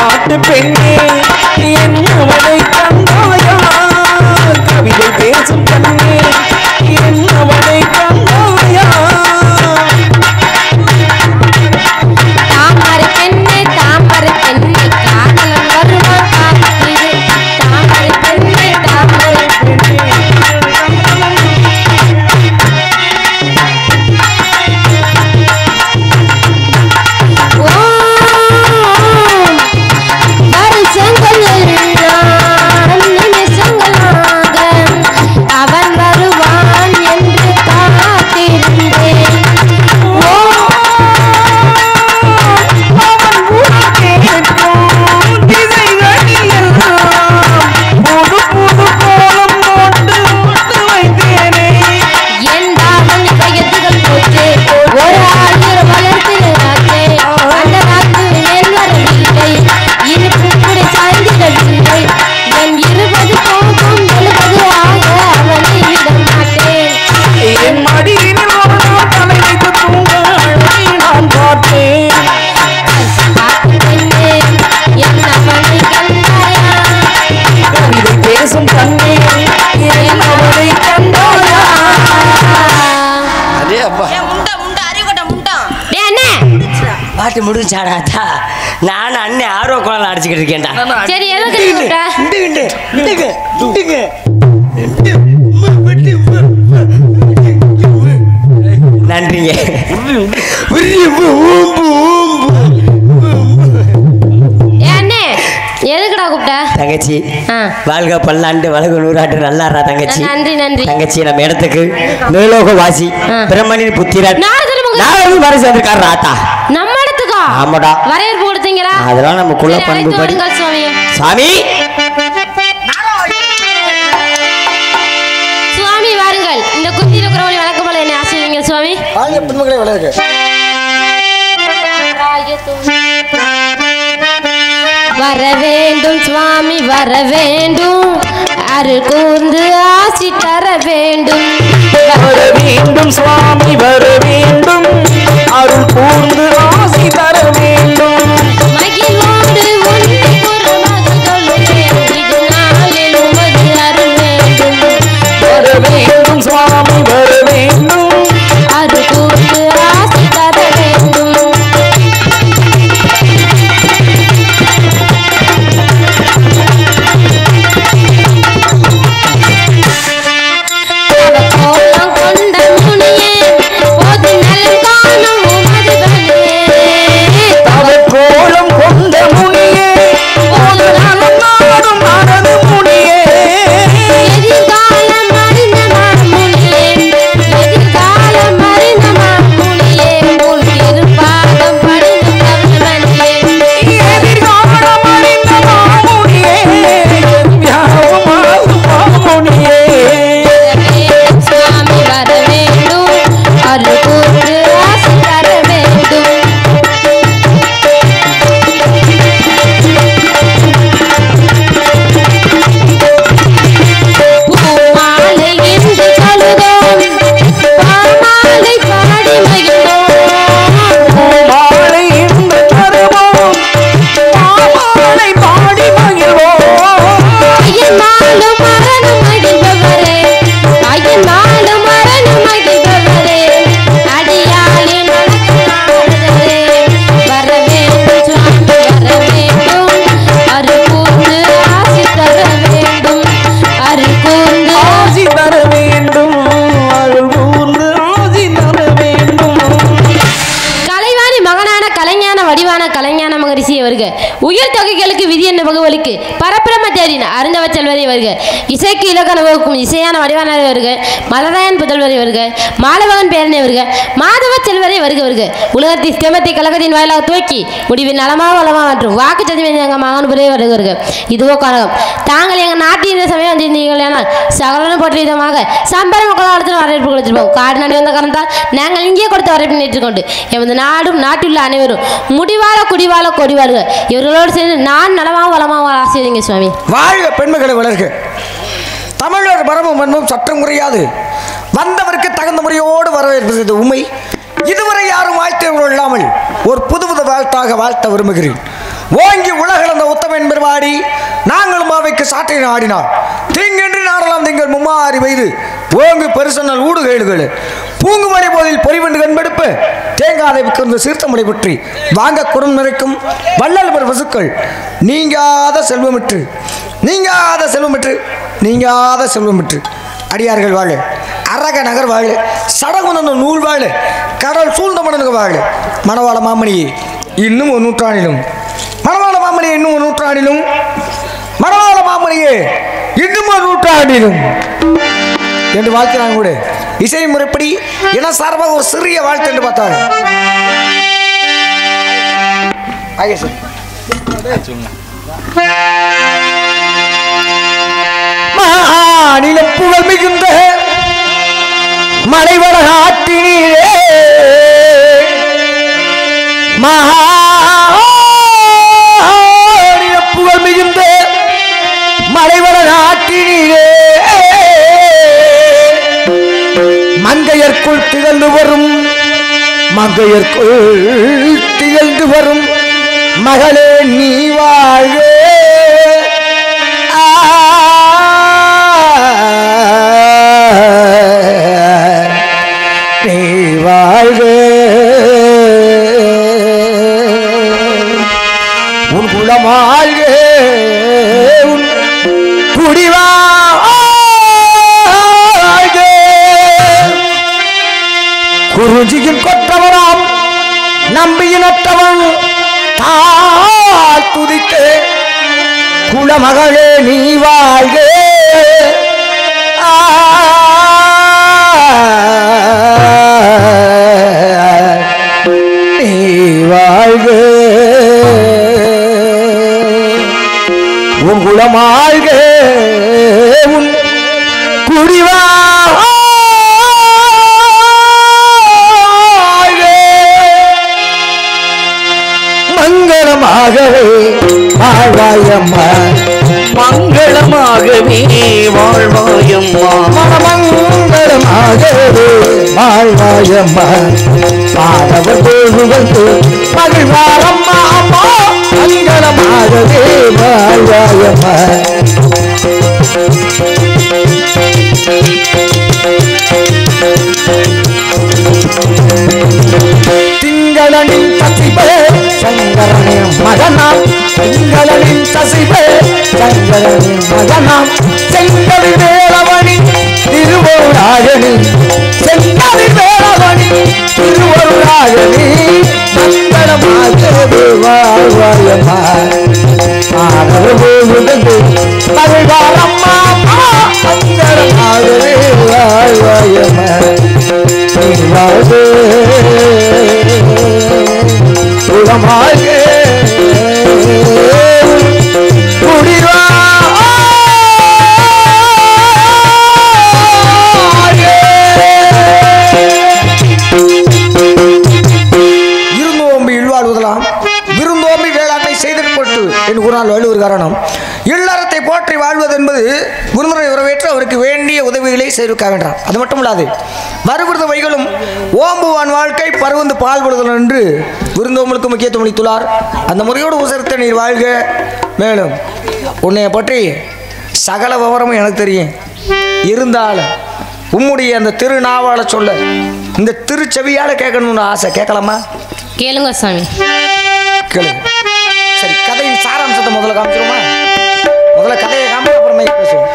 நாட்டு பெண்ணே என்னவளை கண்டாயா கவிதை பேசும் கண்ணே என்னவளை கண்டாயா தாமரை பெண்ணே காதலன் வருவான் காத்திரு தாமரை பெண்ணே அவன் வருவான் என்று காத்திருந்தேன். பாட்டு முடிஞ்சாடாத்தா நான் அண்ணன் ஆர்வ குழந்தை அடிச்சுக்கிட்டு இருக்கேன்டா. சரி எதுக்கு நன்றிங்க. எதுக்குடா கூப்பிட்ட தங்கச்சி? வாழ்க பல்லாண்டு வளகு நூறாண்டு நல்லாரா தங்கச்சி. நன்றி நன்றி தங்கச்சி. நம்ம இடத்துக்கு மேலோக வாசி பிரம்மனின் புத்திரன் மறைச்சு வந்திருக்காரு ராத்தா. நம்ம இடத்துக்கா? ஆமாடா. வரவேற்பு கொடுத்தீங்களா? அதெல்லாம் நமக்குள்ள பண்பு படி. சாமி சுவாமி வாருங்கள். இந்த குத்தி இருக்கிறவங்க வழக்கம் போல என்ன ஆசீர்வதிங்க சுவாமி. வர வேண்டும் சுவாமி வர வேண்டும் அருள் கூர்ந்து ஆசி தர வேண்டும். வர வேண்டும் சுவாமி வர வேண்டும் அருள் கூர்ந்து ஆசி தர வேண்டும். மகிழ்வோடு உன்னை குருமாக தொழுவேன் இது நாளில் உமது அருள் வேண்டும். வர வேண்டும் சுவாமி வர வேண்டும் அருள் கூர்ந்து ஆசி தர வேண்டும். கோலம் கொண்ட முனியே போது நலம் காணும் உமது பணியே. கோலம் கொண்ட முனியே போது நலம் காணும் மனது முனியே. எதிர்காலம் அறிந்த மாமுனியே எதிர்காலம் அறிந்த மாமுனியே உன் திருப்பாதம் படிந்த கவிமணியே. எதிர்காலம் அறிந்த மாமுனியே வியாபமாகும் மாமுனியே. சுவாமி வர வேண்டும் அருள் கூர்ந்து ஆசி தர வேண்டும். பூமாலை என்று சொல்லுதோம் பாமாலை பாடி மகிழ்ந்தோம். மாலை இன்று தருவோம் மாலை பாடி மகிழ்வோம். ஐயனாலும் மரணம் மகிழ்பவரே ஐயனாலும் மரணம் மகிழ்பவரே அடியாளின் வணக்கநாதரே. வர வேண்டும் சுவாமி வர வேண்டும் அருள் கூர்ந்து ஆசி தர வேண்டும். அருள் கூர்ந்து ஆசி தர வேண்டும் அருள் கூர்ந்து ஆசி தர வேண்டும். கலைவாணி மகனான கலைஞான வடிவான கலைஞான மகரிஷி வருக. உயிர் தொகைகளுக்கு விதி என்ன பகுவலுக்கு பரப்பிரம தேடின அருந்தவ செல்வரை வருக. இசைக்கு இலக்கண வகுக்கும் இசையான வடிவான வருக. மலராயன் புதல்வரை வருக. மாலவகன் பேரனை வருக. மாதவ செல்வரை வருக வருக. உலகத்தின் சிமத்தை கழகத்தின் வாயிலாக துவக்கி முடிவில் நலமாக வளமாக மற்றும் வாக்கு சதிவை எங்கள் மகனுபுரே வருக வருக. இதுவோ கனகம். தாங்கள் எங்கள் நாட்டில் இந்த சமயம் வந்திருந்தீர்களானால் சகலனும் போற்ற விதமாக சம்பர மக்களால் வரவேற்பு கொடுத்திருப்போம். காடு நாடு வந்த காரணத்தால் நாங்கள் இங்கே கொடுத்த வரவேற்பு ஏற்றுக்கொண்டு எமது நாடும் நாட்டில் அனைவரும் முடிவாழ குடிவாழ கொடிவாழ்க. இவர்களோடு சேர்ந்து நான் நலமாக வளமாக ஆசீர்வதிங்க சுவாமி. வாழ்க பெண்மக்களை வளர்க. தமிழர் மரமும் மண்ணும் சட்டம் முறையாது வந்தவருக்கு தகுந்த முறையோடு வரவேற்பது உண்மை. இதுவரை யாரும் வாழ்த்தவர்கள் இல்லாமல் ஒரு புது புது வாழ்த்தாக வாழ்த்த விரும்புகிறேன். ஓங்கி உலகளந்த உத்தமன் பெருவாடி நாங்களும் அவைக்கு சாட்டை ஆடினார் தீங்கென்று நாடலாம் திங்கள் மும்மாறி வயது ஓங்கு பெருசன்னல் ஊடு கேளுகள் பூங்குமலை போதில் பொறிவென்று கண்பெடுப்பு தேங்காதை விற்கிற சீர்த்தமலை பற்றி வாங்க குடம் நிறைக்கும் வள்ளல் பெரு பசுக்கள் நீங்காத செல்வமிற்று நீங்காத செல்வமிற்று நீங்காத செல்வமிற்று அடியார்கள் வாழ அரக நகர் வாழ சடகுண நூல் வாழ கடல் சூழ்ந்த மணனுக்கு வாழ மணவாள மாமணியே இன்னும் ஒரு நூற்றாண்டிலும் மணவாள மாமணியே இன்னும் ஒரு நூற்றாண்டிலும் மணவாள மாமணியே இன்னும் ஒரு நூற்றாண்டிலும் என்று வாழ்க்கிறாங்க கூட இசை முறைப்படி என சார்பாக ஒரு சிறிய வாழ்த்து என்று பார்த்தாங்க. மாநில புகழ் மிகுந்த மலைவள ஆற்றினீரே மாநில புகழ் மிகுந்த மலைவள ஆற்றினீரே மங்கையர்க்குள் திகழ்ந்து வரும் மங்கையர்க்குள் திகழ்ந்து வரும் மகளே நீ வாழ நீ வாழ்க உன் குலமாழ்க உன் குடிவா குருஜியின் கொற்றவராம் நம்பியினத்தவன் தாழ் துதித்து குலமகளே நீ வாழ்க நீ வாழ்க உன் குலமாழ்க உன் குடிவா மங்களமாகவே வாழ்வாயம்மா மங்களமாகவே வாழ்வாயம்மா மங்களமாகவே வாழ்வாயம்மா பாடவர் புகழ்ந்து மகிழ்வாரம்மா மங்களமாகவே வாழ்வாயம்மா திங்களனின் சசிபே சங்கரனின் மகனாம் திங்களனின் சசிபே சங்கரனின் மகனாம் செங்கவி வேளவனி திருவருளாகனி செங்கவி வேளவனி திருவருளாகனி மங்களமாகவே வாழ்வாயம்மா பாடவர் புகழ்ந்து மகிழ்வாரம்மா மங்களமாகவே வாழ்வாயம்மா நீ வாழ்க உலமாக குடிவா இருந்தோம்பி இல்வாழ்வதெல்லாம் விருந்தோம்பி வேளாண்மை செய்திருப்பட்டு என்று கூறினால் வள்ளுவர் காரணம் இல்லறத்தை போற்றி வாழ்வது என்பது குருமுறை உறவேற்று அவருக்கு வேண்டிய உதவிகளை செய்திருக்க வேண்டாம். அது மட்டும் இல்லாது மறுவிருத வைகளும் ஓம்புவான் வாழ்க்கை பருவந்து பால்படுதல் என்று விருந்தோம்பலுக்கு முக்கியத்துவம் அளித்துள்ளார். அந்த முறையோடு உசரித்த நீர் வாழ்க. மேலும் உன்னைய பற்றி சகல விவரமும் எனக்கு தெரியும். இருந்தாலும் உம்முடைய அந்த திருநாவால சொல்ல இந்த திருச்செவியால கேட்கணும்னு ஆசை. கேட்கலாமா? கேளுங்க சாமி. கேளுங்க. சரி, கதையின் சாராம்சத்தை முதல்ல காமிச்சிருமா? முதல்ல கதையை காமி அப்புறம் மைக் பேசுவோம்.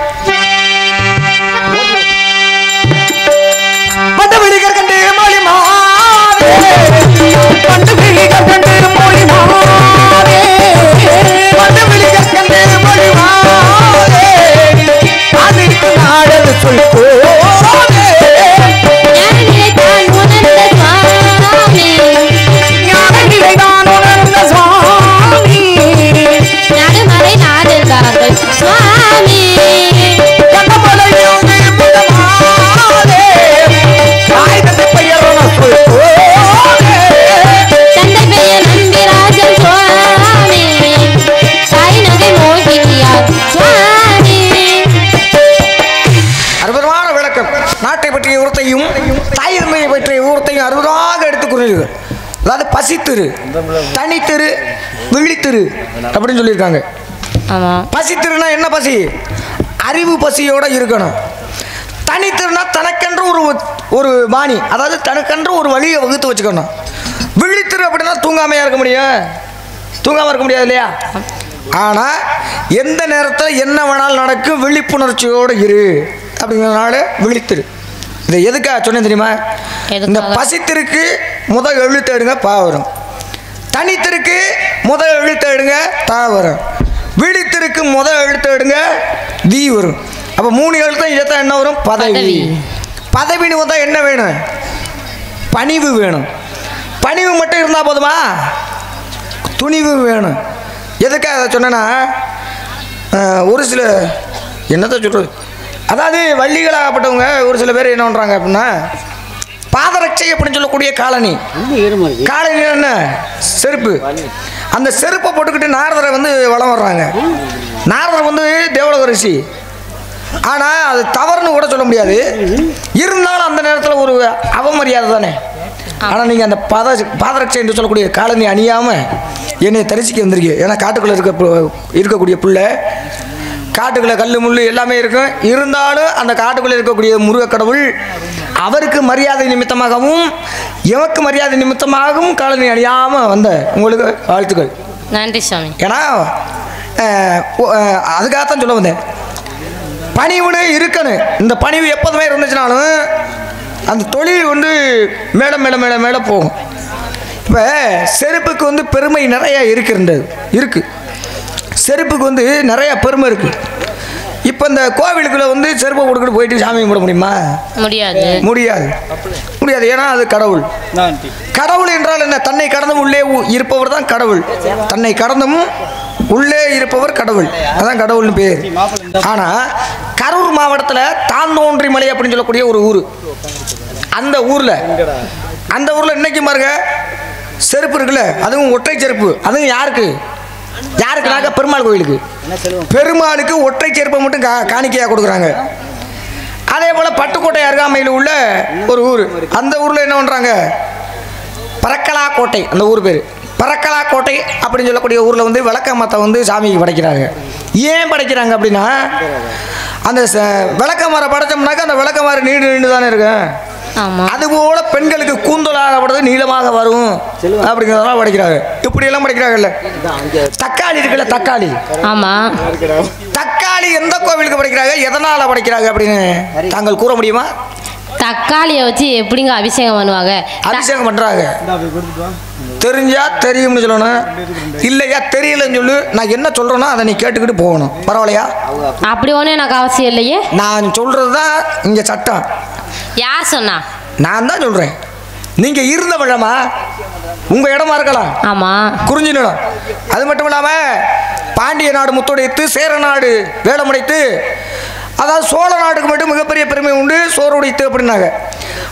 பண்டு விழிகர் கண்டு மொழி மாறே பண்டு விழிகர் கண்டு மொழி மாறே பண்டு விழிகர் கண்டு மொழி மாறே அதுக்கு நாடது சொல் போதே ஞானநிலைதான் உணர்ந்த சுவாமி நடுமறை நாடுகிறார்கள் சுவாமி கண்ணமலையோடு முதமாதே காய்தது பெயரோன சொல் போதே அதாவது பசித்திரு, தனித்திரு, விழித்திரு அப்படின்னு சொல்லியிருக்காங்க. பசித்திருனா என்ன பசி? அறிவு பசியோட இருக்கணும். தனித்திருனா தனக்கென்று ஒரு பாணி, அதாவது தனக்கென்று ஒரு வழியை வகுத்து வச்சுக்கணும். விழித்திரு அப்படின்னா தூங்காமையா இருக்க முடியும்? தூங்காம இருக்க முடியாது இல்லையா? ஆனா எந்த நேரத்தில் என்ன வேணாலும் நடக்கும், விழிப்புணர்ச்சியோடு இரு அப்படிங்கிறதுனால விழித்திரு. இதை எதுக்காக சொன்னேன் தெரியுமா? இந்த பசித்திருக்கு முதல் எழுத்து எடுங்க பா வரும், தனித்திருக்கு முதல் எழுத்து எடுங்க தா வரும், விழித்திருக்கு முதல் எழுத்து எடுங்க தி வரும். அப்போ 3 எழுத்து இதைத்தான் என்ன வரும்? பதவி. பதவின்னு வந்தால் என்ன வேணும்? பணிவு வேணும். பணிவு மட்டும் இருந்தால் போதுமா? துணிவு வேணும். எதுக்காக அதை சொன்னேன்னா, ஒரு சில என்னத்தை சொல்கிறது, அதாவது வள்ளிகளாகப்பட்டவங்க ஒரு சில பேர் என்ன பண்ணுறாங்க அப்படின்னா, பாதரட்சை அப்படின்னு சொல்லக்கூடிய காலனி. காலனி என்ன? செருப்பு. அந்த செருப்பை போட்டுக்கிட்டு நாரதரை வந்து வளம் வர்றாங்க. நாரதர் வந்து தேவலோக ரிஷி. ஆனால் அது தவறுன்னு கூட சொல்ல முடியாது. இருந்தாலும் அந்த நேரத்தில் ஒரு அவமரியாதை தானே. ஆனால் நீங்கள் அந்த பாதரட்சை என்று சொல்லக்கூடிய காலனி அணியாமல் என்னை தரிசிக்க வந்திருக்கீங்க. ஏன்னா காட்டுக்குள்ளே இருக்கக்கூடிய பிள்ளை, காட்டுக்குள்ளே கல் முள் எல்லாமே இருக்கும். இருந்தாலும் அந்த காட்டுக்குள்ளே இருக்கக்கூடிய முருகக்கடவுள் அவருக்கு மரியாதை நிமித்தமாகவும் எமக்கு மரியாதை நிமித்தமாகவும் காலனி அணியாமல் வந்த உங்களுக்கு வாழ்த்துக்கள். நன்றி சாமி. ஏன்னா அதுக்காகத்தான் சொல்ல வந்தேன், பணிவுன்னு இருக்கணும். இந்த பணிவு எப்போதுமே இருந்துச்சுனாலும் அந்த தொழில் வந்து மேலே மேலே மேலே மேலே போகும். இப்போ செருப்புக்கு வந்து பெருமை நிறைய இருக்குது. செருப்புக்கு வந்து நிறைய பெருமை இருக்குது. இப்போ இந்த கோவிலுக்குள்ள வந்து செருப்பை கொடுத்துட்டு போயிட்டு சாமி கும்பிட முடியுமா? முடியாது. ஏன்னா அது கடவுள். கடவுள் என்றால் என்ன? தன்னை கடந்தும் உள்ளே இருப்பவர் தான் கடவுள். தன்னை கடந்தும் உள்ளே இருப்பவர் கடவுள், அதான் கடவுள்னு பேர். ஆனால் கரூர் மாவட்டத்தில் தாந்தோன்றி மலை அப்படின்னு சொல்லக்கூடிய ஒரு ஊர். அந்த ஊரில் இன்னைக்கு பாருங்க செருப்பு இருக்குல்ல, அதுவும் ஒற்றை செருப்பு. அதுவும் யாருக்குனாக்க பெருமாள் கோயிலுக்கு. பெருமாளுக்கு ஒற்றை செருப்பை மட்டும் காணிக்கையாக கொடுக்குறாங்க. அதே போல் பட்டுக்கோட்டை அருகாமையில் உள்ள ஒரு ஊர். அந்த ஊரில் என்ன பண்ணுறாங்க? பரக்கலா கோட்டை, அந்த ஊர் பேர் பரக்கலா கோட்டை அப்படின்னு சொல்லக்கூடிய ஊரில் வந்து விளக்கமத்தை வந்து சாமிக்கு படைக்கிறாங்க. ஏன் படைக்கிறாங்க அப்படின்னா, அந்த விளக்கமரை படைச்சோம்னாக்கா அந்த விளக்கமரம் நீண்டு தானே இருக்கு. அதுபோல பெண்களுக்கு கூந்தலாகப்படுறது நீளமாக வரும் அப்படிங்கிறதெல்லாம் படிக்கிறாங்க. இப்படி எல்லாம் படிக்கிறாங்கல்ல. தக்காளி இருக்குல்ல, தக்காளி எந்த கோவிலுக்கு படிக்கிறாங்க, எதனால படிக்கிறாங்க அப்படின்னு தாங்கள் கூற முடியுமா? தக்காளியை வச்சு எப்படிங்க அபிஷேகம் பண்ணுவாங்க? அபிஷேகம் பண்றாங்க. தெரிஞ்சா தெரியும்னு சொல்லணும், இல்லையா தெரியலன்னு சொல்லு. நான் என்ன சொல்றேனோ அதை நீ கேட்டுக்கிட்டு போகணும். பரவாயில்லையா? அப்படி ஒன்றும் எனக்கு அவசியம் இல்லையே. நான் சொல்றதுதான் இங்க சட்டம். யார் சொன்னா? நான் தான் சொல்றேன். நீங்க இருந்த விழமா உங்க இடமா இருக்கலாம். ஆமா, குறிஞ்சி நிலம். அது மட்டும் இல்லாம பாண்டிய நாடு முத்தொடைத்து, சேர நாடு வேலமுடைத்து, அதாவது சோழ நாட்டுக்கு மட்டும் மிகப்பெரிய பெருமை உண்டு, சோறு உடைத்து அப்படின்னாங்க.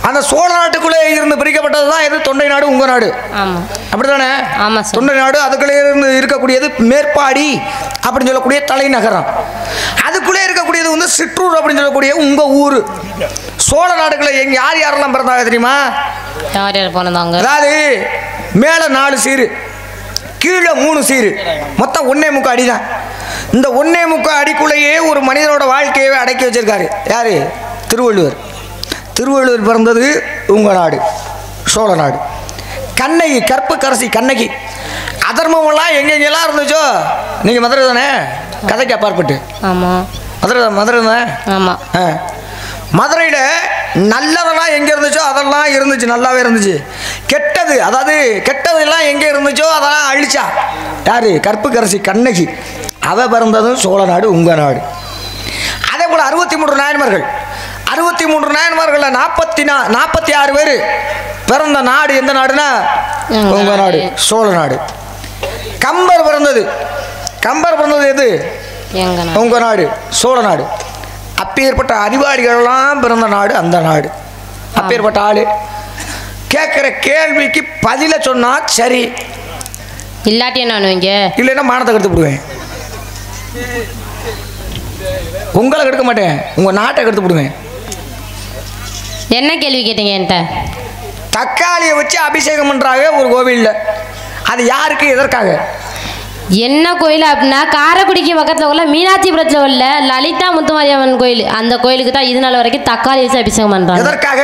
அந்த சோழ நாட்டுக்குள்ளே இருந்து பிரிக்கப்பட்டது தான் எது? தொண்டை நாடு, உங்க நாடு. அப்படித்தானே? தொண்டை நாடு. அதுக்குள்ளே இருந்து இருக்கக்கூடியது மேற்பாடி அப்படின்னு சொல்லக்கூடிய தலைநகரம். அதுக்குள்ளே இருக்கக்கூடியது வந்து சிற்றூர் அப்படின்னு சொல்லக்கூடிய உங்க ஊர். சோழ நாடுகளை எங்க யாரெல்லாம் பிறந்தாங்க தெரியுமா? அதாவது மேல 4 சீரு, கீழே 3 சீரு, மொத்தம் 1.25 அடி தான். இந்த 1.25 அடிக்குள்ளேயே ஒரு மனிதனோட வாழ்க்கையை அடக்கி வச்சிருக்காரு. யாரு? திருவள்ளுவர் பிறந்தது உங்க நாடு, சோழ நாடு. கண்ணகி, கற்புக்கரசி கண்ணகி. அதர்மமெல்லாம் எங்கெங்கெல்லாம் இருந்துச்சோ, நீங்க மதுரை தானே? கதைக்கு அப்பாற்பட்டு மதுரை தானே? மதுரையில் நல்லதெல்லாம் எங்கே இருந்துச்சோ அதெல்லாம் இருந்துச்சு, நல்லாவே இருந்துச்சு. கெட்டது, அதாவது கெட்டதெல்லாம் எங்கே இருந்துச்சோ அதெல்லாம் அழிச்சா யாரு? கற்புக்கரசி கண்ணகி. அவ பிறந்ததும் சோழ நாடு, உங்க நாடு. அதே போல் 63 நாயன்மார்கள். 63 நாயன்மார்களில் 46 பேர் பிறந்த நாடு எந்த நாடுனா உங்க நாடு, சோழ நாடு. கம்பர் பிறந்தது எது? உங்க நாடு, சோழ நாடு. அப்பேற்பட்ட அறிவாளிகளெல்லாம் பிறந்த நாடு அந்த நாடு. அப்பேற்பட்ட ஆளு கேட்குற கேள்விக்கு பதில சொன்னா சரி, இல்லாட்டி நான் இங்கே இல்லைன்னா மானத்தை கெடுத்து விடுவேன். உங்களை கெடுக்க மாட்டேன், உங்க நாட்டை கெடுத்து விடுவேன். என்ன கேள்வி கேட்டீங்க என்கிட்ட? தக்காளியை வச்சு அபிஷேகம் பண்றாங்க ஒரு கோவில்ல. அது யாருக்கு எதற்காக? என்ன கோயில் அப்படின்னா காரைக்குடிக்கு பக்கத்தில் உள்ள மீனாட்சிபுரத்தில் உள்ள லலிதா முத்துமாரியம்மன் கோயில். அந்த கோயிலுக்கு தான் இது நாள் வரைக்கும் தக்காளி வச்சு அபிஷேகம் பண்ணுறாங்க. எதற்காக?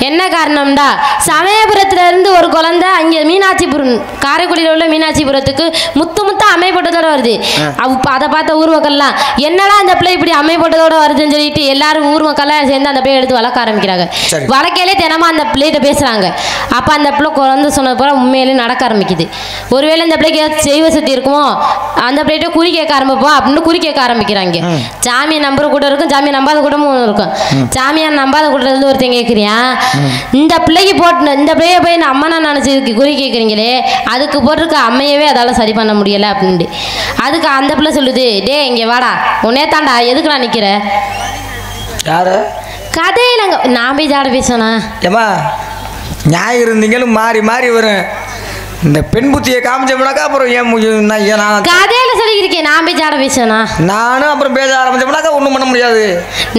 என்ன காரணம்டா, சமயபுரத்துல இருந்து ஒரு குழந்தை அங்கே மீனாட்சிபுரம் காரைக்குடியில் உள்ள மீனாட்சிபுரத்துக்கு முத்து அமைப்பட்டதோட வருது. அதை பார்த்த ஊர் மக்கள்லாம் என்னடா அந்த பிள்ளை இப்படி அமைப்பட்டதோட வருதுன்னு சொல்லிட்டு எல்லாரும் ஊர் மக்கள்லாம் சேர்ந்து அந்த பிள்ளை எடுத்து வளர்க்க ஆரம்பிக்கிறாங்க. வளர்க்கையிலே தினமும் அந்த பிள்ளைகிட்ட பேசுகிறாங்க. அப்போ அந்த பிள்ளை குழந்தை சொன்னது போல உண்மையிலே நடக்க ஆரம்பிக்குது. ஒருவேளை இந்த பிள்ளைக்கு ஏதாவது செய்வ சக்தி இருக்குமோ அந்த பிள்ளைகிட்ட குறி கேட்க ஆரம்பிப்போம் அப்படின்னு குறி கேட்க ஆரம்பிக்கிறாங்க. சாமியை நம்புற கூட இருக்கும், சாமியை நம்பாத கூடமும் இருக்கும். சாமியை நம்பாத கூட்டத்துல இருந்து ஒருத்தன் கேட்குறியா, இந்த பிள்ளைக்கு போட்டு இந்த பிள்ளைய போய் நான் அம்மா நான் நினச்சி குறி கேட்குறீங்களே, அதுக்கு போட்டிருக்க அம்மையவே அதால் சரி பண்ண முடியலை அப்படின்ட்டு. அதுக்கு அந்த பிள்ளை சொல்லுது, டே இங்கே வாடா, உன்னே தாண்டா எதுக்கு நான் நிற்கிற யாரு கதையிலங்க நான் போய் ஜாட பேசுவேனா? ஏமா ஞாயிறு இருந்தீங்களும் மாறி மாறி வரும். இந்த பெண் புத்தியை காமிச்சோம்னாக்கா அப்புறம் நான் கதையில சொல்லியிருக்கேன். நான் போய் ஜாட பேசுவேனா? நானும் அப்புறம் பேச ஆரம்பிச்சோம்னாக்கா ஒன்றும் பண்ண முடியாது.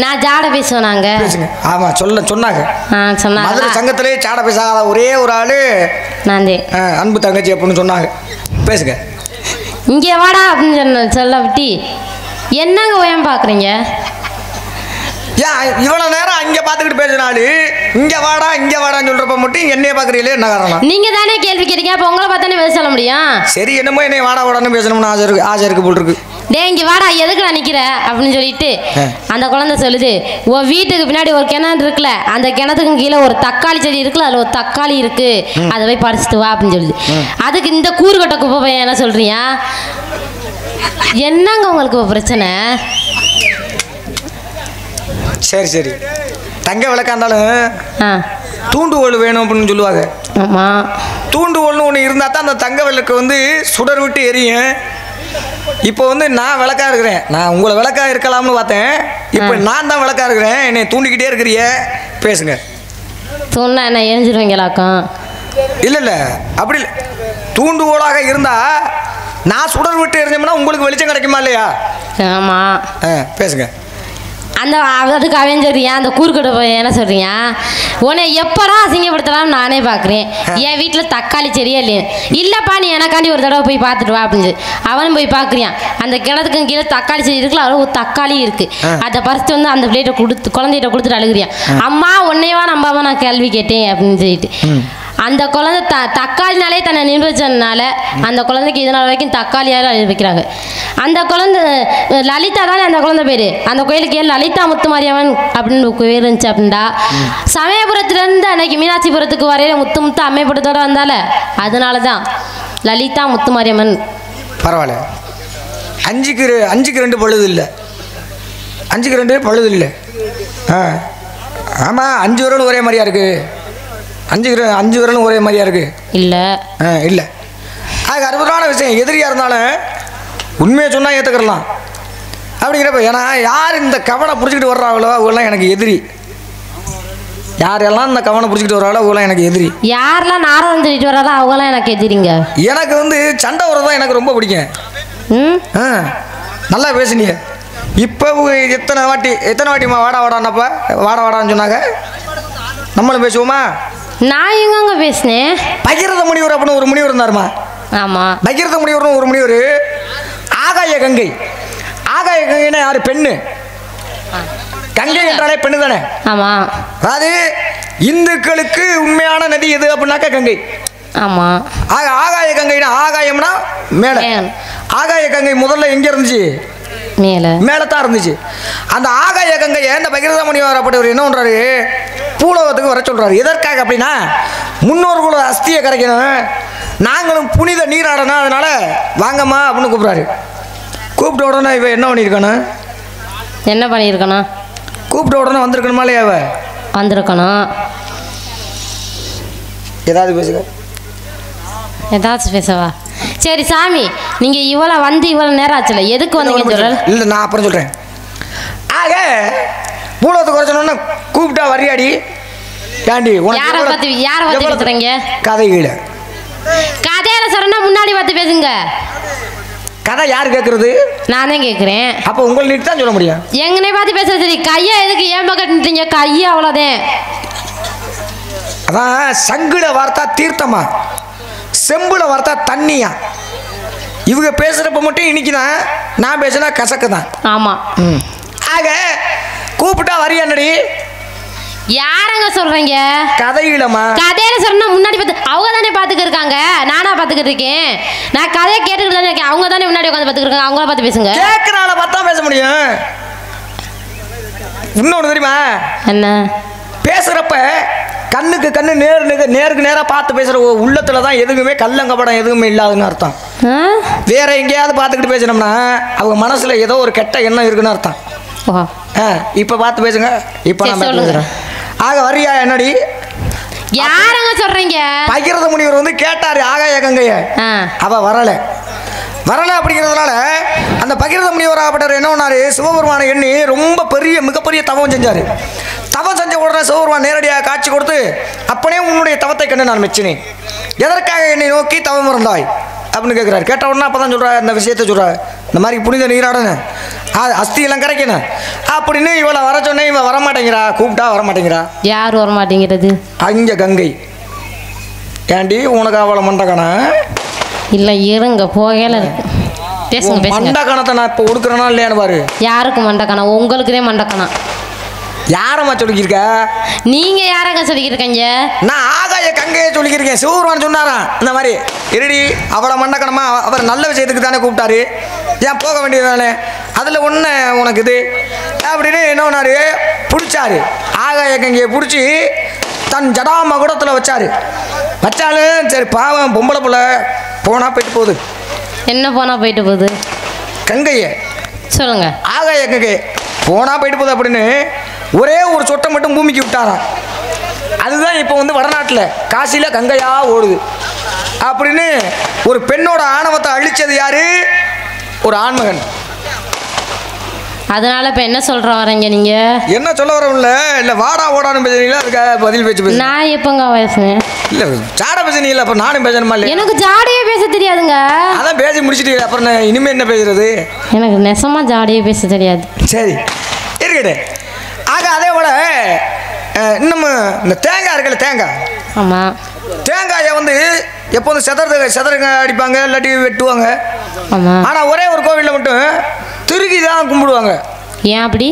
நான் ஜாட பேசுவேனாங்க. ஆமா சொன்னாங்க. சொன்னாங்க மதுரை சங்கத்திலே ஜாட பேசாத ஒரே ஒரு ஆளு நான் அன்பு தங்கச்சி அப்படின்னு சொன்னாங்க. பேசுங்க. இங்கே வாடா அப்படின்னு சொல்ல விட்டி என்னங்க ஓயம் பார்க்குறீங்க? ஏன் இவ்வளோ நேரம் அங்கே பார்த்துக்கிட்டு பேசினாலு இங்கே வாடான்னு சொல்கிறப்ப மட்டும் என்னைய பார்க்குறீங்களே என்ன காரணம்? நீங்கள் தானே கேள்வி கேட்டீங்க, அப்போ உங்களை பார்த்தானே பேச சொல்ல முடியும். சரி என்னமோ என்னை வாடான்னு பேசணும்னு ஆசை இருக்கு போல் இருக்கு. டே இங்கே வாடா எதுக்கு நான் நிற்கிறேன் அப்படின்னு சொல்லிட்டு அந்த குழந்தை சொல்லுது, உன் வீட்டுக்கு பின்னாடி ஒரு கிணறு இருக்குல்ல, அந்த கிணத்துக்கு கீழே ஒரு தக்காளி செடி இருக்குல்ல, அதில் ஒரு தக்காளி இருக்கு, அதை போய் பறிச்சுட்டு வா அப்படின்னு சொல்லுது. அதுக்கு இந்த கூறுகட்ட குப்பை பையன் என்ன சொல்றியா? என்னங்க உங்களுக்கு பிரச்சனை? சரி தங்க விளக்கா இருந்தாலும் தூண்டுகோல் வேணும் அப்படின்னு சொல்லுவாங்க. ஆமாம், தூண்டுகோல்னு ஒன்று இருந்தால் தான் அந்த தங்க விளக்கு வந்து சுடர் விட்டு எரியும். இப்போ வந்து நான் விளக்கா இருக்கிறேன், நான் உங்களை விளக்கா இருக்கலாம்னு பார்த்தேன். இப்போ நான் தான் விளக்கா இருக்கிறேன், என்னை தூண்டிக்கிட்டே இருக்கிறிய. பேசுங்க. சொன்னா என்ன எரிஞ்சிருவீங்களாக்கும்? இல்லை அப்படி இல்லை. தூண்டுகோலாக இருந்தால் நான் சுடர் விட்டு எரிஞ்சோம்னா உங்களுக்கு வெளிச்சம் கிடைக்குமா இல்லையா? ஆமாம். பேசுங்க. அந்த அதுக்கு அவன் சொல்றியா, அந்த கூறுக்கட்டை போய் என்ன சொல்றியா, உன்னை எப்படா அசிங்கப்படுத்தலாம்னு நானே பார்க்குறேன். என் வீட்டில் தக்காளி செடியே இல்லைப்பா, நீ எனக்காண்டி ஒரு தடவை போய் பார்த்துட்டு வா அப்படின்னு அவனும் போய் பார்க்குறியான். அந்த கிணத்துக்கு கீழே தக்காளி செடி இருக்குல்ல, அவ்வளோ ஒரு தக்காளி இருக்கு. அதை பறிச்சுட்டு வந்து அந்த பிள்ளைகிட்ட குழந்தைகிட்ட கொடுத்துட்டு அழுகுறியான். அம்மா உன்னையவா நம்பாம நான் கேள்வி கேட்டேன் அப்படின்னு சொல்லிட்டு அந்த குழந்தை தக்காளினாலே தன்னை நிர்வகிச்சதுனால அந்த குழந்தைக்கு இதனால் வரைக்கும் தக்காளியால் வைக்கிறாங்க. அந்த குழந்தை லலிதா தானே அந்த குழந்தை பேர். அந்த கோயிலுக்கு ஏன் லலிதா முத்துமாரியம்மன் அப்படின்னு பேர் இருந்துச்சு அப்படின்டா. சமயபுரத்துலேருந்து அன்னைக்கு மீனாட்சிபுரத்துக்கு வரையில முத்து அமைப்பட்டதோட வந்தால அதனால தான் லலிதா முத்துமாரியம்மன். பரவாயில்ல. 5க்கு 2 பழுது இல்லை. 5க்கு 2 பழுது இல்லை. ஆமாம், 5 விரலும் ஒரே மாதிரியா இருக்கு. 5 விரலும் ஒரே மாதிரியா இருக்கு. இல்லை இல்லை. அது அற்புதமான விஷயம். எதிரியாக இருந்தாலும் உண்மையை சொன்னால் ஏற்றுக்கிறலாம் அப்படிங்கிறப்ப. ஏன்னா யார் இந்த கவனை பிடிச்சிக்கிட்டு வர்றாங்களோ அவங்களாம் எனக்கு எதிரி. யாரெல்லாம் இந்த கவனை பிடிச்சிக்கிட்டு வர்றாங்களோ அவங்களாம் எனக்கு எதிரி. யாரெல்லாம் நாரம் சொல்லிட்டு வர்றாதோ அவங்களாம் எனக்கு எதிரிங்க. எனக்கு வந்து சண்டை வரதான் எனக்கு ரொம்ப பிடிக்கும். நல்லா பேசுனீங்க. இப்போ எத்தனை வாட்டிமா வாடான்னப்ப வாடான்னு சொன்னாங்க. நம்மளும் பேசுவோமா? நான் எங்க பேசினேன்? பகிரத முனிவர் அப்படின்னு ஒரு முனிவர் இருந்தாருமா. ஆமாம், பகிரத முனிவர்னு ஒரு முனிவர். ஆகாய கங்கைன்னா யாரு? பெண்ணு. கங்கை என்றாலே பெண்ணு தானே? ஆமாம். அதாவது இந்துக்களுக்கு உண்மையான நதி எது அப்படின்னாக்கா கங்கை. ஆமாம். ஆகாய கங்கைனா ஆகாயம்னா மேலே. ஆகாய கங்கை முதல்ல எங்கே இருந்துச்சு? மேலத்தான் இருந்துச்சு. அந்த ஆகாய கங்கையை இந்த பகிரத முனிவர் அப்படி என்ன பண்றாரு? பூலோகத்துக்கு வர சொல்றாரு. எதற்காக அப்படின்னா முன்னோர்களோட அஸ்தியை கரைக்கணும், நாங்களும் புனித நீராடணும், அதனால வாங்கம்மா அப்படின்னு கூப்பிட்றாரு. கூப்பிட்ட உடனே இவ என்ன பண்ணியிருக்கணும்? என்ன பண்ணியிருக்கணும்? கூப்பிட்ட உடனே வந்திருக்கணுமா இல்லையா? இவ வந்திருக்கணும். ஏதாவது பேசுங்க. ஏதாச்சும் பேசவா? சரி சாமி, நீங்கள் இவ்வளோ நேரம் ஆச்சுல, எதுக்கு வந்தீங்கன்னு சொல்கிறேன்? இல்லை, நான் அப்புறம் சொல்கிறேன். ஆக பூலோகத்துக்கு வர சொன்னோன்னா கூப்பிட்டா வரியாடி ஏண்டி? யாரை பற்றி பேசுகிறீங்க? கதைகளை கதையில் சொல்கிறேன்னா முன்னாடி பார்த்து பேசுங்க. கதை யார் கேட்குறது? நானே கேட்குறேன். அப்போ உங்களை நீட்டு தான் சொல்ல முடியும். எங்கனே பார்த்து பேசுறது சரி. கையை எதுக்கு ஏன் பக்கத்துட்டீங்க? கையை அவ்வளோதான். அதான் சங்குல வார்த்தா தீர்த்தமா, செம்புல வார்த்தா தண்ணியா. இவங்க பேசுறப்ப மட்டும் இன்னைக்கு தான், நான் பேசினா கசக்கு தான். ஆமா. ஆக கூப்பிட்டா வரியானடி. யாரங்க சொல்றீங்க? கதையிலமா கதையில சொன்னா முன்னாடி பார்த்து அவங்க தானே பார்த்துக்க இருக்காங்க, நானா பார்த்துக்கிட்டு இருக்கேன். நான் கதையை கேட்டுக்கிட்டு தானே இருக்கேன், அவங்க தானே முன்னாடி உட்காந்து பார்த்துக்கிட்டு இருக்காங்க. அவங்கள பார்த்து பேசுங்க. கேட்கறால பார்த்தா பேச முடியும். இன்னொன்று தெரியுமா? என்ன? பேசுறப்ப கண்ணுக்கு கண்ணு நேருக்கு நேராக பார்த்து பேசுற உள்ளத்துல தான் எதுவுமே கள்ளங்கப்படம் எதுவுமே இல்லாதுன்னு அர்த்தம். வேற எங்கேயாவது பார்த்துக்கிட்டு பேசினோம்னா அவங்க மனசுல ஏதோ ஒரு கெட்ட எண்ணம் இருக்குன்னு அர்த்தம். இப்ப பார்த்து பேசுங்க. இப்ப நான் பேசுறேன். ஆக வரியா என்னடி? யாரங்க சொல்றீங்க? பகிரத முனிவர் வந்து கேட்டாரு ஆகாய கங்கைய, அவ வரல அப்படிங்கிறதுனால அந்த பகிரத முனிவர் ஆகப்பட்டார் என்ன பண்ணாரு, சிவபெருமானை எண்ணி ரொம்ப பெரிய மிகப்பெரிய தவம் செஞ்சாரு. தவம் செஞ்ச உடனே சிவபெருமான் நேரடியாக காட்சி கொடுத்து, அப்பனே உன்னுடைய தவத்தை கண்டு நான் மெச்சினேன், எதற்காக என்னை நோக்கி தவம் இருந்தாய் அப்படின்னு கேட்குறாரு. கேட்ட உடனே அப்போ தான் சொல்கிறா, இந்த விஷயத்த சொல்கிறா, இந்த மாதிரி புனித நீராடணும், அஸ்தியெல்லாம் கரைக்கணும் அப்படின்னு இவளை வர சொன்னேன். இவன் வரமாட்டேங்கிறா, கூப்பிட்டா வரமாட்டேங்கிறா. யார் வரமாட்டேங்கிறது? அங்கே கங்கை. ஏண்டி உனக்கு அவளை மண்டகணா? இல்லை இருங்க போகல பேசுங்க. மண்டகணத்தை நான் இப்போ கொடுக்குறேனா இல்லையான்னு பாரு. யாருக்கு மண்டக்கணா? உங்களுக்குதே மண்டக்கணா. யாரம்மா சொல்லிக்கிருக்க? நீங்க யாரங்க சொல்லிக்கிருக்கீங்க? நான் ஆகாய கங்கையை சொல்லிக்கிருக்கேன். சிவபெருமான் சொன்னாராம் இந்த மாதிரி இருடி அவளை மண்டக்கணமா, அவர் நல்ல விஷயத்துக்கு தானே கூப்பிட்டாரு, ஏன் போக வேண்டியது தானே, அதில் ஒன்று உனக்கு இது அப்படின்னு என்ன பண்ணாரு, பிடிச்சாரு. ஆகாய கங்கையை பிடிச்சி தன் ஜடா மகுடத்தில் வச்சாலும் சரி பாவம் பொம்பளை பிள்ள போனால் போயிட்டு போகுது. என்ன போனால் போயிட்டு போகுது? கங்கையை சொல்லுங்க. ஆகாய கங்கை போனால் போயிட்டு போகுது அப்படின்னு ஒரே ஒரு சொட்டை மட்டும் பூமிக்கு விட்டாராம். அதுதான் இப்போ வந்து வடநாட்டில் காசியில் கங்கையாக ஓடுது அப்படின்னு ஒரு பெண்ணோட ஆணவத்தை அழிச்சது யாரு? ஒரு ஆண்மகன். அதனால இப்போ என்ன சொல்ற வரீங்க நீங்க? என்ன சொல்ல வரவில்ல, இல்லை வாடா ஓடான்னு பேசுறீங்களா? அதுக்காக பதில் பேச்சு நான் எப்போங்க பேசுனேன்? இல்லை ஜாட பேசுனீங்களா? அப்போ நானும் பேசணுமா? இல்லை எனக்கு ஜாடையே பேச தெரியாதுங்க. அதான் பேசி முடிச்சுட்டு அப்புறம் இனிமேல் என்ன பேசுறது? எனக்கு நெசமா ஜாடையே பேச தெரியாது. சரி இருக்கட்டே. ஆக அதே போல இன்னும் இந்த தேங்காய் இருக்குல்ல, தேங்காய். ஆமாம். தேங்காயை வந்து எப்போதும் செதறுங்க அடிப்பாங்க, இல்லாட்டி வெட்டுவாங்க. ஆமாம். ஆனால் ஒரே ஒரு கோவிலில் மட்டும் திருகி தான் கும்பிடுவாங்க. ஏன் அப்படி?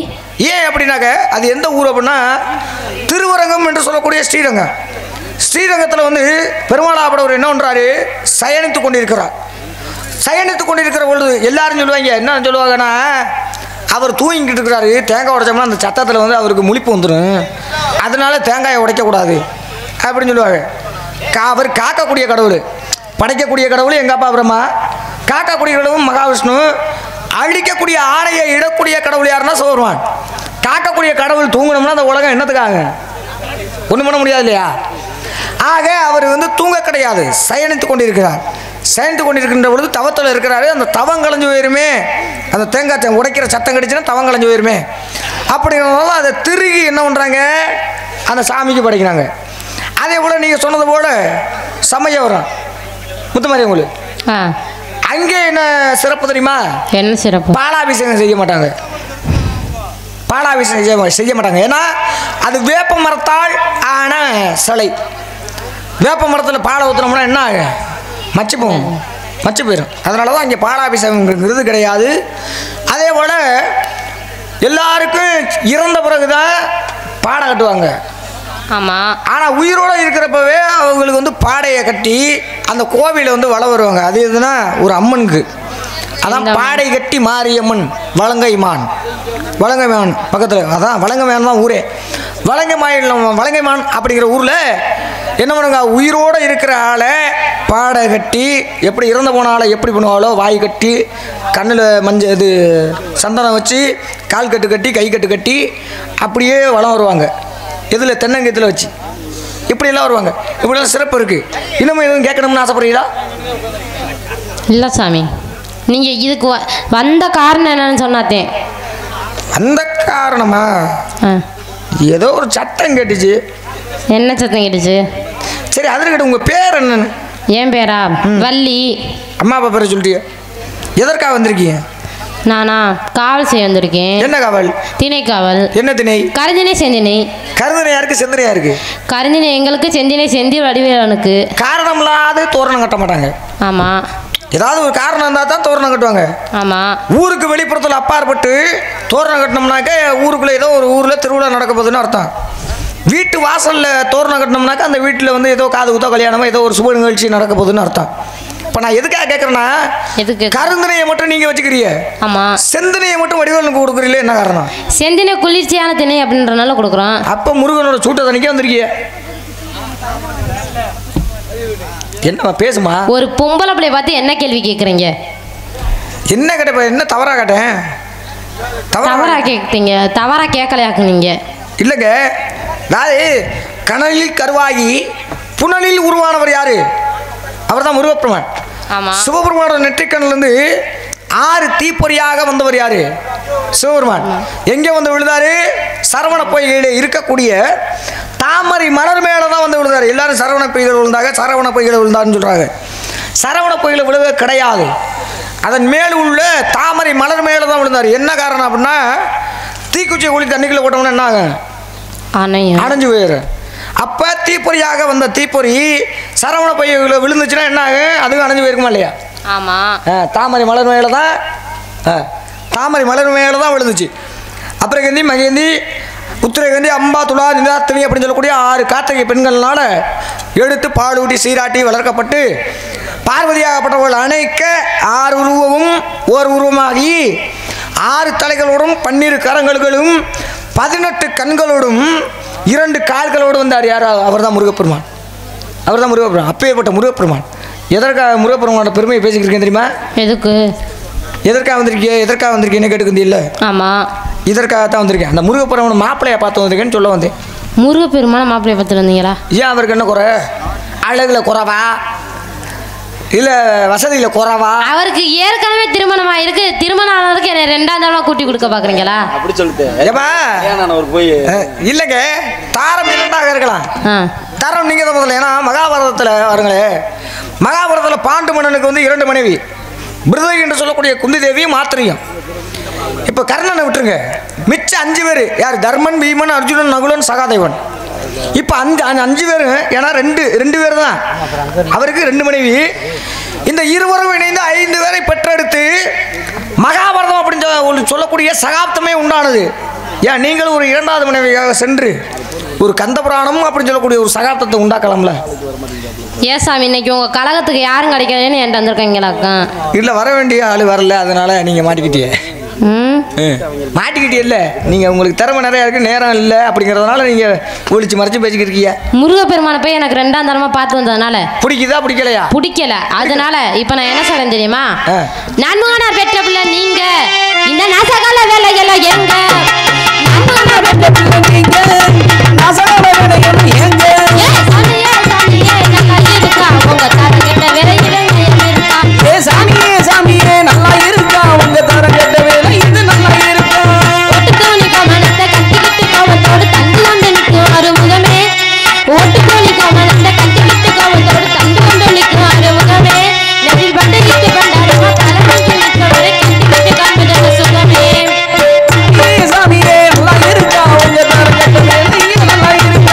ஏன் அப்படின்னாக்க அது எந்த ஊர் அப்படின்னா திருவரங்கம் என்று சொல்லக்கூடிய ஸ்ரீரங்கம். ஸ்ரீரங்கத்தில் வந்து பெருமாளாப்படவர் என்ன பண்ணுறாரு, சயனித்து கொண்டிருக்கிறார். சயனித்து கொண்டிருக்கிற பொழுது எல்லாரும் சொல்லுவாங்க, என்ன சொல்லுவாங்கன்னா, அவர் தூங்கிட்டு இருக்கிறாரு, தேங்காய் உடைச்சோம்னா அந்த சத்தத்தில் வந்து அவருக்கு முழிப்பு வந்துடும், அதனால தேங்காயை உடைக்கக்கூடாது அப்படின்னு சொல்லுவாங்க. அவர் காக்கக்கூடிய கடவுள், படைக்கக்கூடிய கடவுள் எங்கள் அப்பா பிரம்மா, காக்கக்கூடிய கடவுள் மகாவிஷ்ணு, அழிக்கக்கூடிய ஆணையை இடக்கூடிய கடவுள் யாருன்னா சிவபெருமான். காக்கக்கூடிய கடவுள் தூங்கணும்னா அந்த உலகம் என்னத்துக்காக? ஒன்றும் பண்ண முடியாது இல்லையா? ஆக அவர் வந்து தூங்க கிடையாது, சயனித்து கொண்டிருக்கிறார். சயனித்து கொண்டிருக்கின்ற பொழுது தவத்தில் இருக்கிறாரு. அந்த தவம் கலைஞ்சு போயிருமே, அந்த தேங்காய் உடைக்கிற சத்தம் கிடைச்சுன்னா தவம் கலைஞ்சு போயிருமே அப்படிங்கிறதுனால அதை திருகி என்ன பண்ணுறாங்க, அந்த சாமிக்கு படைக்கிறாங்க. அதே போல் நீங்கள் சொன்னது போல் சமயவரம் முத்துமாரியம்மன் அங்கே என்ன சிறப்பு தெரியுமா? என்ன சிறப்பு? பாலாபிஷேகம் செய்ய மாட்டாங்க. பாலாபிஷேகம் செய்ய மாட்டாங்க. ஏன்னா அது வேப்ப மரத்தால் ஆன சிலை. வேப்ப மரத்தில் பாலை ஊற்றுனோம்னா என்ன ஆகும்? மச்சு போயிடும். அதனால தான் இங்கே பாலாபிஷேகங்கிறது கிடையாது. அதே போல் எல்லாருக்கும் இறந்த பிறகு தான் பாடை கட்டுவாங்க. ஆமாம். ஆனால் உயிரோடு இருக்கிறப்பவே அவங்களுக்கு வந்து பாடையை கட்டி அந்த கோவிலை வந்து வள வருவாங்க. அது எதுனா ஒரு அம்மனுக்கு, அதான் பாடை கட்டி மாரியம்மன் வலங்கைமான். வலங்கைமான் பக்கத்தில், அதான் வலங்கைமான் தான் ஊரே. வலங்கைமான் அப்படிங்கிற ஊரில் என்ன பண்ணுவாங்க, உயிரோடு இருக்கிற ஆளை பாடை கட்டி, எப்படி இறந்து போன ஆளை எப்படி பண்ணுவாங்களோ வாய் கட்டி, கண்ணில் மஞ்சள் இது சந்தனம் வச்சு, கால் கட்டு கட்டி, கை கட்டு கட்டி அப்படியே வளம் வருவாங்க. இதில் தென்னங்கத்தில் வச்சு இப்படியெல்லாம் வருவாங்க. இப்படியெல்லாம் சிறப்பு இருக்குது. இன்னமும் எதுவும் கேட்கணும்னு ஆசைப்படுறீங்களா? இல்லை சாமி, நீங்கள் இதுக்கு வந்த காரணம் என்னன்னு சொன்னாத்தேன். அந்த காரணமா? ஏதோ ஒரு சத்தம் கேட்டுச்சு. என்ன சத்தம் கேட்டுச்சு? சரி அதில் கேட்டு உங்கள் பேர் என்னன்னு? என் பேரா வள்ளி. அம்மா அப்பா பேரை சொல்லிட்டிய. எதற்காக வந்திருக்கீங்க? நானா காவல் செய்ய வந்திருக்கேன். என்ன காவல்? திணை காவல். என்ன திணை? கருந்தினை செந்தினை. கருந்தினை யாருக்கு? செந்தினை யாருக்கு? கருந்தினை எங்களுக்கு, செந்தினை செந்தில் வடிவேலனுக்கு. காரணம் இல்லாத தோரணம் கட்ட மாட்டாங்க. ஆமா, ஏதாவது ஒரு காரணம் இருந்தால் தான் தோரணம் கட்டுவாங்க. ஆமா, ஊருக்கு வெளிப்புறத்தில் அப்பாற்பட்டு தோரணம் கட்டினோம்னாக்க ஊருக்குள்ளே ஏதோ ஒரு ஊரில் திருவிழா நடக்க போகுதுன்னு அர்த்தம். வீட்டு வாசலில் தோரணம் கட்டினோம்னாக்கா அந்த வீட்டில் வந்து ஏதோ காது குத்தோ கல்யாணமோ ஏதோ ஒரு சுப நிகழ்ச்சி நடக்க போகுதுன்னு அர்த்தம். இப்போ நான் எதுக்காக கேட்குறேன்னா, கருந்தினையை மட்டும் நீங்கள் வச்சுக்கிறீங்க, ஆமாம், செந்தினையை மட்டும் வடிவேலுக்கு கொடுக்குறீங்களே, என்ன காரணம்? செந்தினை குளிர்ச்சியான திணை அப்படின்றனால கொடுக்குறோம். அப்போ முருகனோட சூட்டை தனிக்கே வந்திருக்கீங்க. என்னம்மா பேசுமா? ஒரு பொம்பளை பிள்ளைய பார்த்து என்ன கேள்வி கேட்குறீங்க? என்ன கேட்ட? என்ன தவறா கேட்டேன்? தவறா கேட்டீங்க? தவறா கேட்கலையாக்கு நீங்க? இல்லைங்க, அதாவது கனலில் கருவாகி புனலில் உருவானவர் யாரு? அவர் தான் முருகப்பெருமான். ஆமா, சிவபெருமானோட நெற்றிக்கண்ணிலிருந்து 6 தீப்பொறியாக வந்தவர் யாரு? சிவபெருமான். எங்கே வந்து விழுந்தாரு? சரவண பொய்கையில் இருக்கக்கூடிய தாமரை மலர் மேலே தான் வந்து விழுந்தாரு. எல்லாரும் சரவண பொய்களை விழுந்தாங்க, சரவண பொய்களை விழுந்தாருன்னு சொல்றாங்க. சரவண பொய்களை விழுக கிடையாது, அதன் மேல் உள்ள தாமரை மலர் மேலே தான் விழுந்தார். என்ன காரணம் அப்படின்னா, தீக்குச்சியை குழி தண்ணிக்குள்ள போட்டோம்னா என்ன ஆகும்? அணைஞ்சு போயிரு. அப்போ தீப்பொறியாக வந்த தீப்பொறி சரவண பொய்களை விழுந்துச்சுன்னா என்ன ஆகும்? அதுவும் அணைஞ்சு போயிருக்குமா இல்லையா? ஆமாம், தாமரை மலர் மேலே தான், தாமரை மலர் மேலே தான் விழுந்துச்சு. அப்புறகந்தி, மகேந்தி, உத்திரகந்தி, அம்பா, துலா, நிதாத்தினி அப்படின்னு சொல்லக்கூடிய 6 கார்த்திகை பெண்கள்னால எடுத்து பாலூட்டி சீராட்டி வளர்க்கப்பட்டு பார்வதியாகப்பட்டவர்கள் அணைக்க 6 உருவமும் ஓர் உருவமாகி 6 தலைகளோடும் 12 கரங்களும் 18 கண்களோடும் 2 கால்களோடு வந்தார். யார்? அவர் தான் முருகப்பெருமான். அவர் தான் முருகப்பெருமான். அப்பேற்பட்ட முருகப்பெருமான். எதற்காக முருகப்பெருமானோட பெருமையை பேசிக்கிட்டு தெரியுமா? எதுக்கு? எதற்காக வந்திருக்கேன்னு கேட்டுக்கிட்டு இல்லை? ஆமாம், இதற்காகத்தான் வந்திருக்கேன். அந்த முருகப்பெருமான் மாப்பிள்ளையை பார்த்து வந்திருக்கேன்னு சொல்ல வந்தேன். முருகப்பெருமான மாப்பிள்ளையை பார்த்துட்டு வந்தீங்களா? ஏன் அவருக்கு என்ன குறை? அழகுல குறைவா இல்லை வசதியில் குறைவா? அவருக்கு ஏற்கனவே திருமணம் ஆயிருக்கு. திருமணம் ஆனதுக்கு என்ன 2ஆம் தடவை கூட்டி கொடுக்க பார்க்குறீங்களா? அப்படி சொல்லிட்டு போய் இல்லைங்க, தாரம் 2ஆக இருக்கலாம். தரம் நீங்கள் தான் முதல்ல. ஏன்னா மகாபாரதத்தில் வருங்களே, மகாபாரதத்தில் பாண்டு மன்னனுக்கு வந்து 2 மனைவி, பிருதை என்று சொல்லக்கூடிய குந்தி தேவி, மாத்திரியம். இப்போ கர்ணனை விட்டுருங்க, மிச்சம் 5 பேர் யார்? தர்மன், பீமன், அர்ஜுனன், நகுலன், சகாதேவன். இப்போ 5 பேர், ஏன்னா ரெண்டு பேர் தான் அவருக்கு 2 மனைவி. இந்த இருவரும் இணைந்து 5 பேரை பெற்றெடுத்து மகாபாரதம் அப்படின்னு சொல்லக்கூடிய சகாப்தமே உண்டானது. ஏன் நீங்களும் ஒரு 2வது மனைவியாக சென்று ஒரு கந்தபுராணம் அப்படின்னு சொல்லக்கூடிய ஒரு சகாப்தத்தை உண்டாக்கலாம்ல? ஏன் சாமி, இன்னைக்கு உங்கள் கழகத்துக்கு யாரும் கிடைக்கலன்னு என்கிட்ட வந்திருக்கீங்களாக்கா? இல்லை, வர வேண்டிய ஆள் வரல, அதனால நீங்கள் மாட்டிக்கிட்டீங்க. மாட்டிக்கிட்டே இல்லை, நீங்கள் உங்களுக்கு திறமை நிறையா இருக்குது, நேரம் இல்லை அப்படிங்கிறதுனால நீங்கள் ஒழிச்சு மறைச்சு பேசிக்கிருக்கீங்க. முருகப்பெருமானை போய் எனக்கு 2ஆம் தடவை பார்த்து வந்ததுனால பிடிக்குதா பிடிக்கலையா? பிடிக்கல. அதனால இப்போ நான் என்ன சொல்றேன் தெரியுமா? நன்மகனார் பெற்ற பிள்ளை நீங்க, இந்த நசகால வேலைகளை எங்க நன்மகனார் பெற்ற பிள்ளை நீங்க, நசகால வேலைகளை எங்க சாமியே சாமியே நல்லா இருக்கா உங்க தரம் கெட்ட வேலையில இருக்கா? ஏ சாமியே சாமியே நல்லா இருக்கா உங்க தரம் கெட்ட வேலை இது நல்லா இருக்கா? ஓட்டுக்கோழி கோமணத்தை கட்டிக்கிட்டு கோவத்தோடு தந்து கொண்டு நிற்கும் அறுமுகமே, ஓட்டுக்கோழி கோமணத்தை கட்டிக்கிட்டு கோவத்தோடு தந்து கொண்டு நிற்கும் அறுமுகமே, நெறில் பட்டகிட்டு பண்டாரமா தலைமைக்கு நிற்கவரை கட்டிக்கிட்டு காண்பதற்கு சுகமே. சாமியே சாமியே நல்லா இருக்கா உங்க தரம் கெட்ட வேலை இது நல்லா இருக்கா?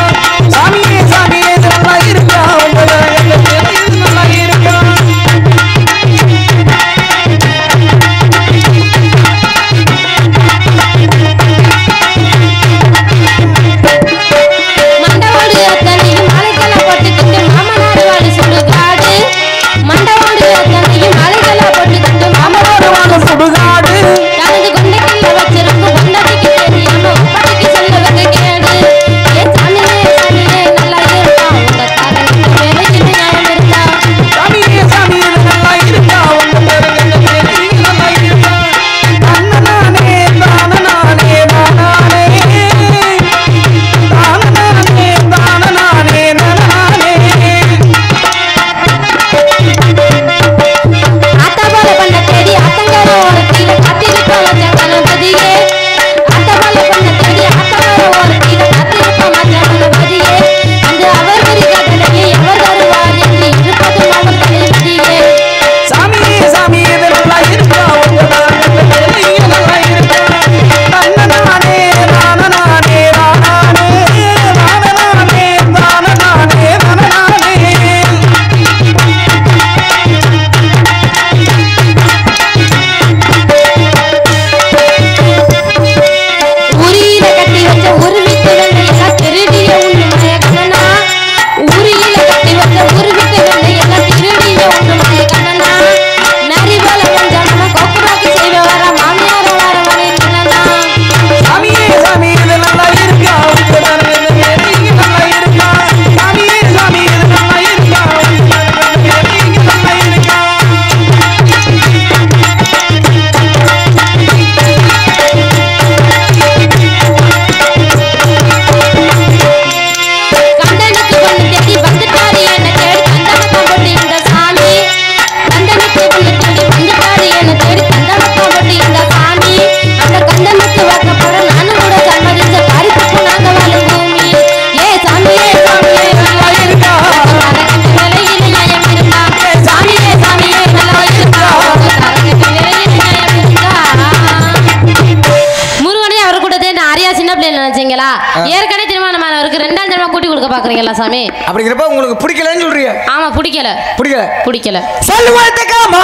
பாக்குறீங்களா? ஏற்கனவே திருமணமானவருக்கு 2ஆம் தடவை கூட்டி கொடுக்க பாக்குறீங்களா சாமி? அப்படிங்கிறப்ப உங்களுக்கு பிடிக்கலன்னு சொல்றீங்க? ஆமா, பிடிக்கல சொல்லுவாதேக்காமா.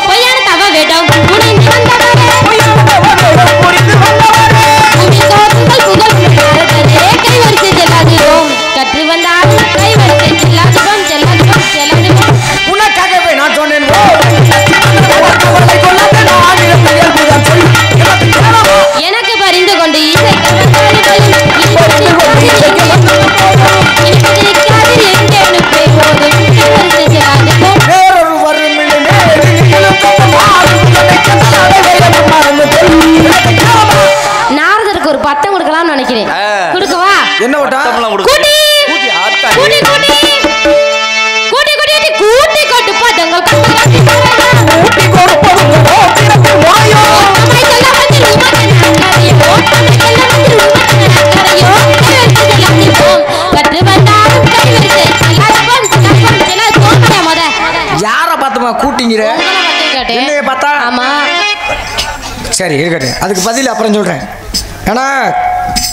பொய்யான தவ வேடம் புகழ் கை வரிசை செல்லாதிரும் கற்று வந்தால் கை வரிசை செல்லாதிரும் செல்லாதிரும் உனக்காகவே நான் சொன்னேன். எனக்கு பரிந்து கொண்டு இசை நாரதருக்கு ஒரு பட்டம் கொடுக்கலாம்னு நினைக்கிறேன். கொடுக்கவா? என்ன பட்டம்? கூட்டி கொட்டு பட்டங்கள் யார பாத்துமா கூட்டிங்கிற? என்னைய பார்த்தா? ஆமா. சரி இருக்கட்டும், அதுக்கு பதில் அப்புறம் சொல்றேன். ஏன்னா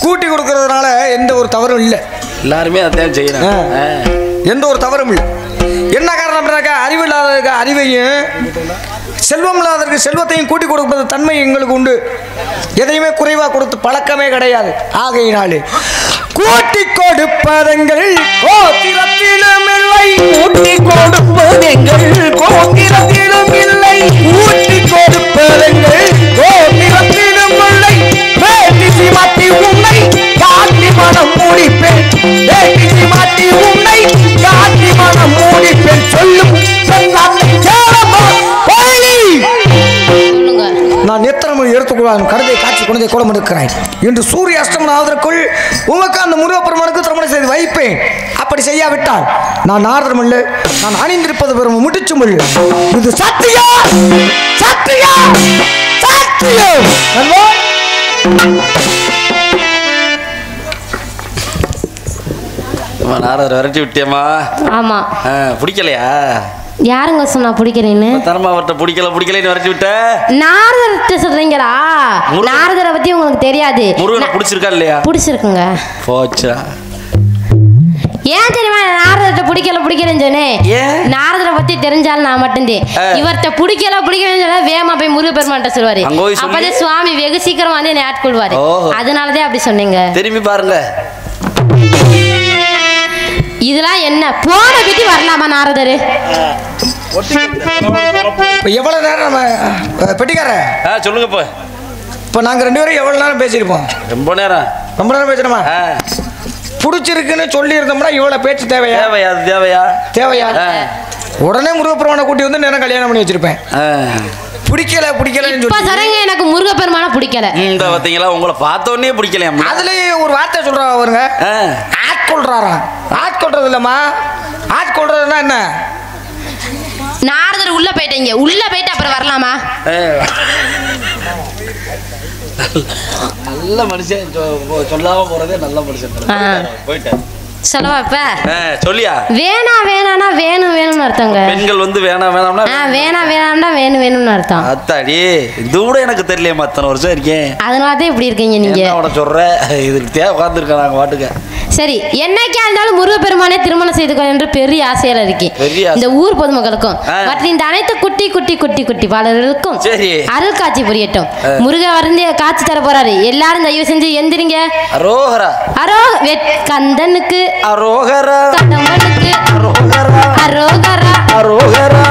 கூட்டி கொடுக்கறதுனால எந்த ஒரு தவறும் இல்லை. எல்லாருமே அதான் செய்யணும். எந்த ஒரு தவறும் இல்லை. என்ன காரணம் அப்படின்னாக்கா, அறிவு இல்லாததுக்கு அறிவையும், செல்வம் இல்லாததற்கு செல்வத்தையும் கூட்டி கொடுப்பது தன்மை எங்களுக்கு உண்டு. எதையுமே குறைவா கொடுத்து பழக்கமே கிடையாது. ஆகையினாலே கூட்டி கொடுப்பதங்கள் கோத்திரத்திலும் இல்லை, கூட்டி கொடுப்பதெங்கள் கோத்திரத்திலும் இல்லை, கூட்டி கொடுப்பதங்கள் கோத்திரத்திலும் இல்லை. பேசி மாட்டி உன்னை காட்டி மனம் மூடிப்பேன், பேசி மாட்டி உன்னை காட்டி மனம் மூடிப்பேன் சொல்லும் நான் எத்தனை எடுத்துக்கொள்வான் கருதை காட்சி குழந்தை கோலம் எடுக்கிறேன் என்று சூரிய அஷ்டமன் ஆவதற்குள் உமக்கு அந்த முருகப்பெருமானுக்கு திருமணம் செய்து வைப்பேன். அப்படி செய்யாவிட்டால் நான் நாரதம் இல்லை, நான் அணிந்திருப்பது பெரும் முடிச்சும் இல்லை. இது சத்தியா சத்தியா சத்தியம். நாரதர் விரட்டி விட்டியம்மா? ஆமா. பிடிக்கலையா? யாருங்க சொன்னா பிடிக்கிறேன்னு? தர்மாவர்ட்ட பிடிக்கலன்னு விரட்டி விட்ட. நாரதர்ட்ட சொல்றீங்களா? நாரதரை பத்தி உங்களுக்கு தெரியாது. முருகனை பிடிச்சிருக்கா இல்லையா? பிடிச்சிருக்குங்க. போச்சா? ஏன் தெரியுமா நாரதர்ட்ட பிடிக்கலன்னு சொன்னேன்? நாரதரை பத்தி தெரிஞ்சாலும் நான் மட்டும்தான். இவர்கிட்ட பிடிக்கலன்னு சொன்னா வேகமா போய் முருகப்பெருமான்ட்ட சொல்லுவாரு. அப்பதே சுவாமி வெகு சீக்கிரம் வந்து என்னை ஆட்கொள்வாரு. அதனாலதான் அப்படி சொன்னீங்க. திரும்பி பாருங்க. இதெல்லாம் என்ன போன பத்தி வரலாமா நாரதரு? எவ்வளவு நேரம் பெட்டிக்கார சொல்லுங்க. இப்ப நாங்க 2 பேரும் எவ்வளவு நேரம் பேசிருப்போம்? ரொம்ப நேரம் பேசணுமா? பிடிச்சிருக்குன்னு சொல்லி இருந்தோம்னா இவ்வளவு பேச்சு தேவையா? உடனே முருகப்பெருமானை கூட்டி வந்து நேரம் கல்யாணம் பண்ணி வச்சிருப்பேன். பிடிக்கல சரங்க எனக்கு முருகப்பெருமான பிடிக்கல. பாத்தீங்களா, உங்களை பார்த்தோன்னே பிடிக்கல. அதுலயே ஒரு வார்த்தை சொல்றா பாருங்க, ஆட்கொள்றாராம். ஆட்கொள்றது இல்லம்மா, ஆட்கொள்றதுன்னா என்ன? நாரதர் உள்ள போயிட்டு அப்புறம் வரலாமா? நல்ல மனுஷன் சொல்லாம போறதே நல்ல மனுஷன். போயிட்டேன் சொல்லவா? இப்ப சொல்லியா? வேணானா வேணும்னு அர்த்தங்க. பெண்கள் வந்து வேணாம்னா வேணும்னு அர்த்தம். அத்தாடி, இது கூட எனக்கு தெரியலையே. அத்தனை வருஷம் இருக்கேன், அதனாலதான் இப்படி இருக்கீங்க நீங்க. சொல்ற இதுக்கு தேவை உட்காந்துருக்க நாங்க பாட்டுக்க. சரி, என்னைக்கா இருந்தாலும் முருகப்பெருமானே திருமணம் செய்து என்று பெரிய ஆசையில இருக்கேன். இந்த ஊர் பொதுமக்களுக்கும் மற்றும் இந்த அனைத்து குட்டி குட்டி குட்டி குட்டி பாலர்களுக்கும் அருள் காட்சி புரியட்டும். முருக வந்து காட்சி தர போறாரு. எல்லாரும் தயவு செஞ்சு எந்திரிங்க. அரோகரா கந்தனுக்கு அரோகரா, கடம்பனுக்கு அரோகரா, அரோகரா, அரோகரா.